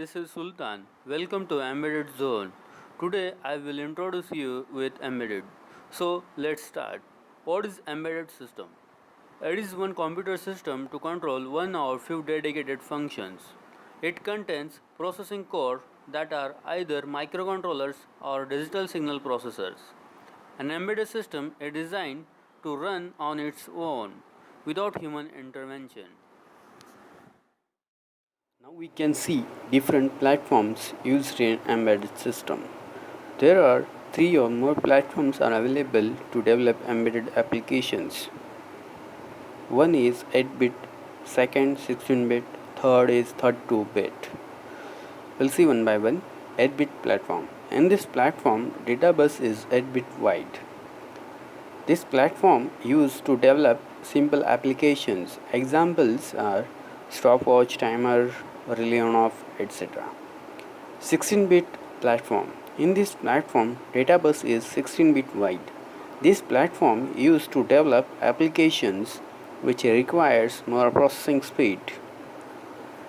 this is Sultan. Welcome to Embedded Zone. Today I will introduce you with embedded. So let's start. What is embedded system? It is one computer system to control one or few dedicated functions. It contains processing core that are either microcontrollers or digital signal processors. An embedded system is designed to run on its own without human intervention. Now we can see different platforms used in embedded system. There are 3 or more platforms are available to develop embedded applications. One is 8-bit, second 16-bit, third is 32-bit. We'll see one by one. 8-bit platform. In this platform, data bus is 8-bit wide. This platform used to develop simple applications. Examples are stopwatch, timer, relay on off, etc. 16-bit platform. In this platform, data bus is 16-bit wide. This platform used to develop applications which requires more processing speed.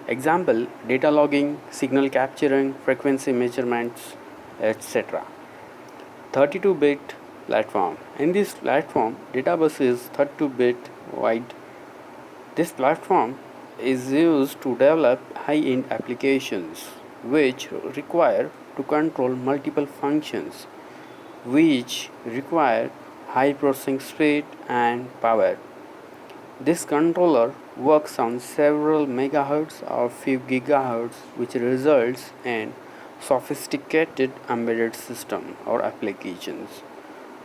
Example, data logging, signal capturing, frequency measurements, etc. 32-bit platform. In this platform, data bus is 32-bit wide. This platform is used to develop high-end applications which require to control multiple functions which require high processing speed and power. This controller works on several megahertz or few gigahertz, which results in sophisticated embedded system or applications.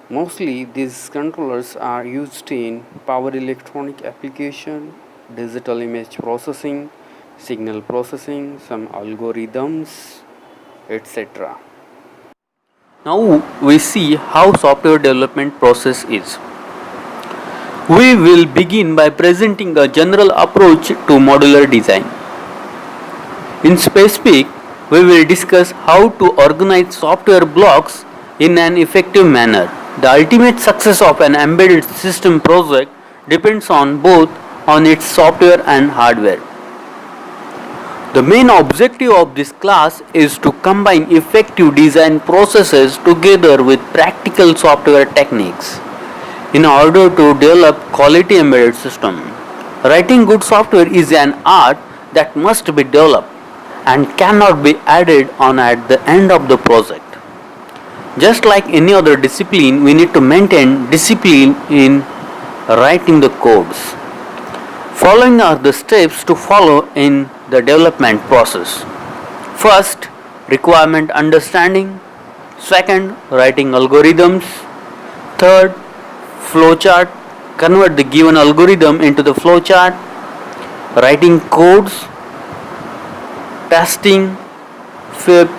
Mostly these controllers are used in power electronic application, digital image processing, signal processing, some algorithms, etc. Now we see how software development process is. We will begin by presenting a general approach to modular design. In specific, we will discuss how to organize software blocks in an effective manner. The ultimate success of an embedded system project depends on both on its software and hardware. The main objective of this class is to combine effective design processes together with practical software techniques in order to develop quality embedded system. Writing good software is an art that must be developed and cannot be added on at the end of the project. Just like any other discipline, we need to maintain discipline in writing the codes. Following are the steps to follow in the development process. First, requirement understanding. Second, writing algorithms. Third, flowchart. Convert the given algorithm into the flowchart. Writing codes. Testing. Fifth,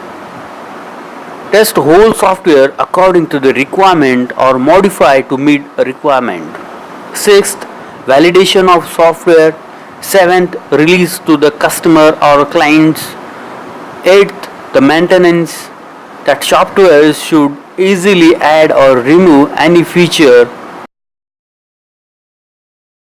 test whole software according to the requirement or modify to meet a requirement. Sixth, validation of software. Seventh, release to the customer or clients. Eighth, the maintenance, that software should easily add or remove any feature